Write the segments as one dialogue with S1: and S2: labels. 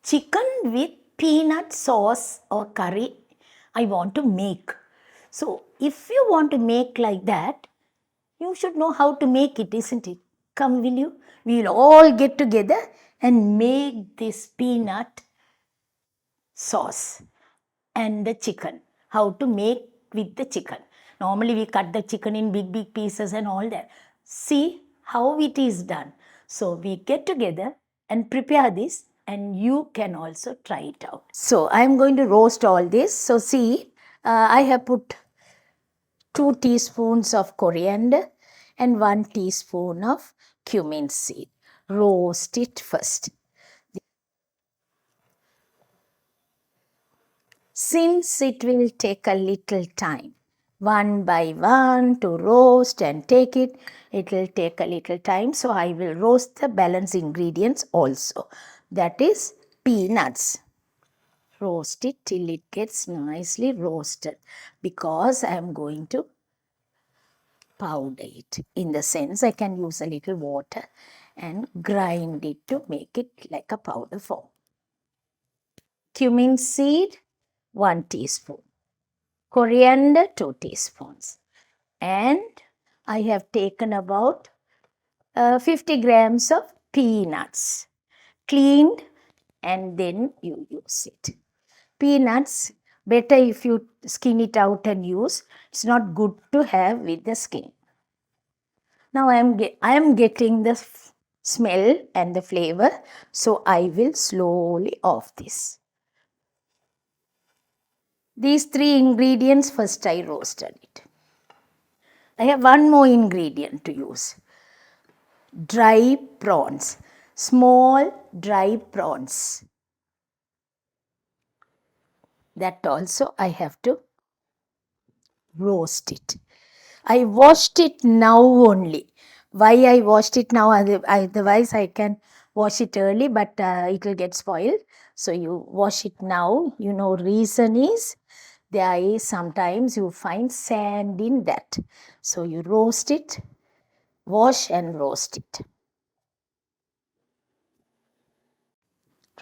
S1: chicken with peanut sauce or curry I want to make. So if you want to make like that, you should know how to make it, isn't it? Come, will you? We will all get together and make this peanut sauce and the chicken. How to make with the chicken. Normally we cut the chicken in big, big pieces and all that. See how it is done. So we get together and prepare this, and you can also try it out. So I am going to roast all this. So see, I have put 2 teaspoons of coriander and 1 teaspoon of cumin seed. Roast it first. Since it will take a little time, one by one to roast and take it, it will take a little time. So I will roast the balance ingredients also. That is peanuts. Roast it till it gets nicely roasted, because I am going to powder it. In the sense, I can use a little water and grind it to make it like a powder form. Cumin seed, 1 teaspoon. Coriander, 2 teaspoons. And I have taken about 50 grams of peanuts, cleaned, and then you use it. Peanuts, better if you skin it out and use. It's not good to have with the skin. Now I am getting the smell and the flavor, so I will slowly off this. These 3 ingredients, first I roasted it. I have one more ingredient to use. Dry prawns. Small dry prawns. That also I have to roast it. I washed it now only. Why I washed it now? Otherwise I can wash it early, but it will get spoiled. So you wash it now. You know, reason is there is sometimes you find sand in that. So you roast it, wash and roast it.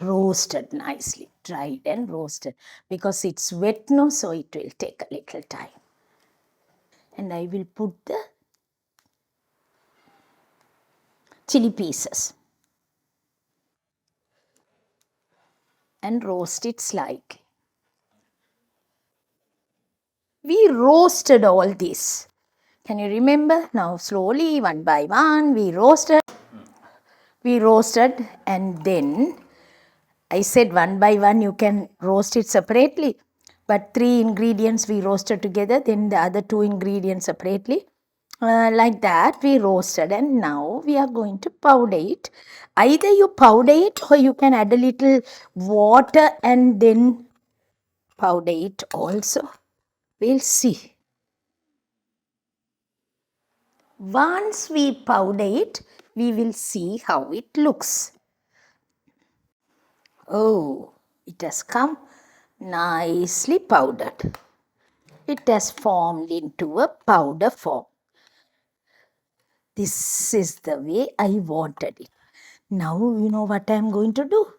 S1: Roasted nicely, dried and roasted, because it's wet now, so it will take a little time. And I will put the chili pieces and roast it slightly. We roasted all this. Can you remember? Now slowly, one by one, we roasted. And then I said one by one you can roast it separately. But 3 ingredients we roasted together, then the other 2 ingredients separately. Like that we roasted, and now we are going to powder it. Either you powder it or you can add a little water and then powder it also. We'll see. Once we powder it, we will see how it looks. Oh, it has come nicely powdered. It has formed into a powder form. This is the way I wanted it. Now you know what I am going to do.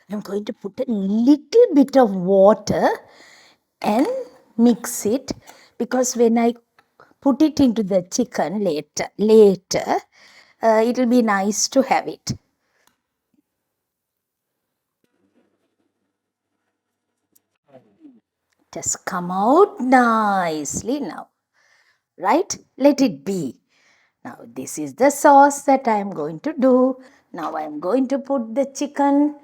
S1: I am going to put a little bit of water and mix it, because when I put it into the chicken later, it will be nice to have it. It has come out nicely now, right? Let it be. Now this is the sauce that I am going to do. Now I am going to put the chicken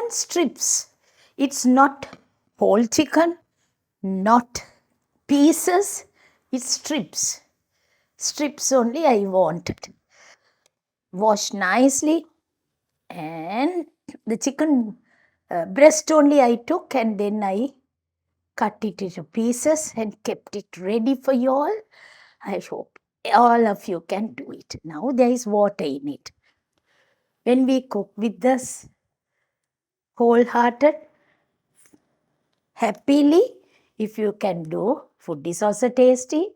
S1: strips. It's not whole chicken, not pieces, it's strips. Strips only I wanted. Wash nicely, and the chicken breast only I took, and then I cut it into pieces and kept it ready for you all. I hope all of you can do it. Now there is water in it. When we cook with this wholehearted, happily, if you can do, food is also tasty,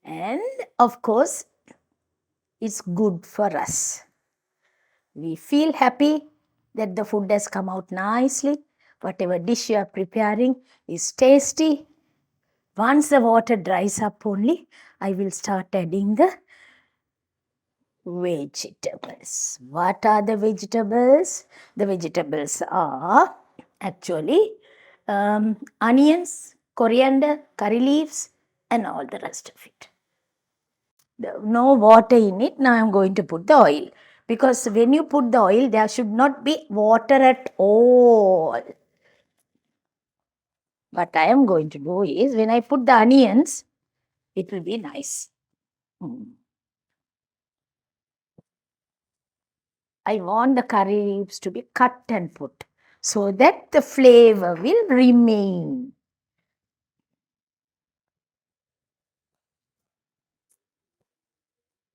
S1: and of course it's good for us. We feel happy that the food has come out nicely. Whatever dish you are preparing is tasty. Once the water dries up only, I will start adding the vegetables. What are the vegetables? The vegetables are actually onions, coriander, curry leaves, and all the rest of it. No water in it. Now I am going to put the oil. Because when you put the oil, there should not be water at all. What I am going to do is, when I put the onions, it will be nice. I want the curry leaves to be cut and put so that the flavor will remain.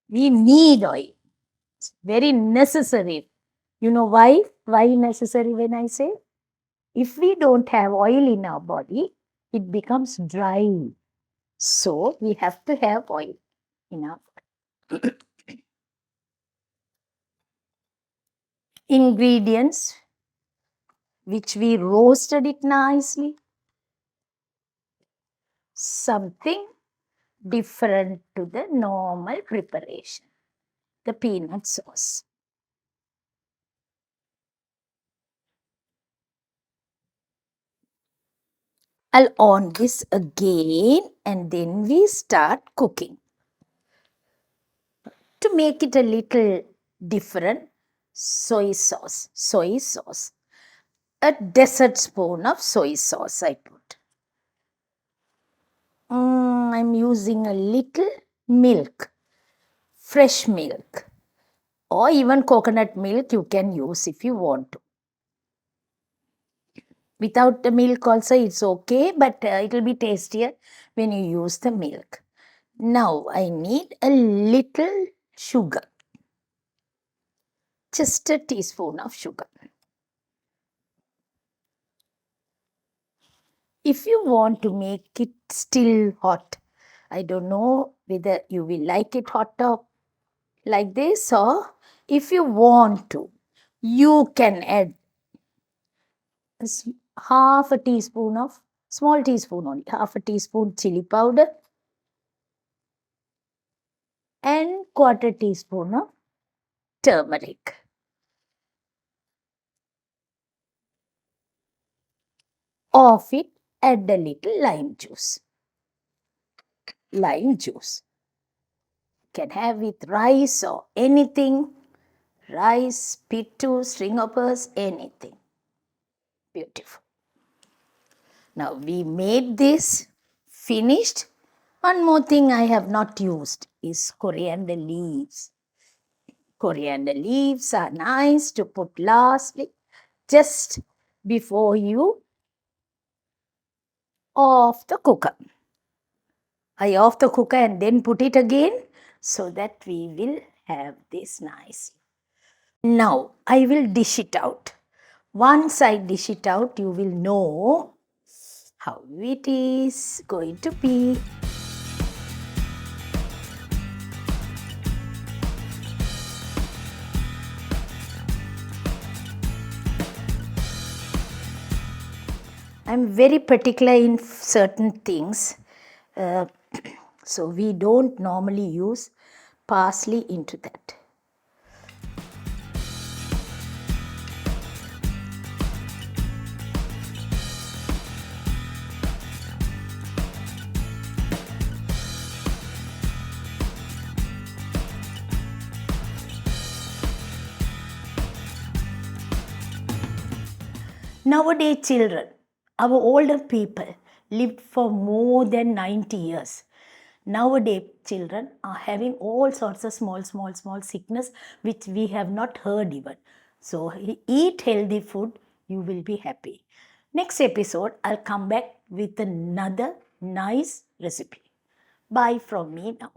S1: We need oil. It's very necessary. You know why? Why necessary when I say? If we don't have oil in our body, it becomes dry. So we have to have oil in our ingredients, which we roasted it nicely. Something different to the normal preparation. The peanut sauce. I'll on this again and then we start cooking. To make it a little different, soy sauce. A dessert spoon of soy sauce I put. I'm using a little milk, fresh milk, or even coconut milk you can use if you want to. Without the milk also it's okay, but it will be tastier when you use the milk. Now I need a little sugar. Just a teaspoon of sugar. If you want to make it still hot, I don't know whether you will like it hot or like this, or if you want to, you can add half a teaspoon of, small teaspoon only, half a teaspoon chili powder and quarter teaspoon of turmeric. Of it, add a little lime juice. Lime juice. Can have with rice or anything. Rice, pittu, string of pearls, anything. Beautiful. Now we made this, finished. One more thing I have not used is coriander leaves. Coriander leaves are nice to put lastly, just before you off the cooker. I off the cooker and then put it again so that we will have this nice. Now I will dish it out. Once I dish it out, you will know how it is going to be. I'm very particular in certain things. So we don't normally use parsley into that. Nowadays children, our older people lived for more than 90 years. Nowadays children are having all sorts of small sickness which we have not heard even. So eat healthy food, you will be happy. Next episode, I'll come back with another nice recipe. Bye from me now.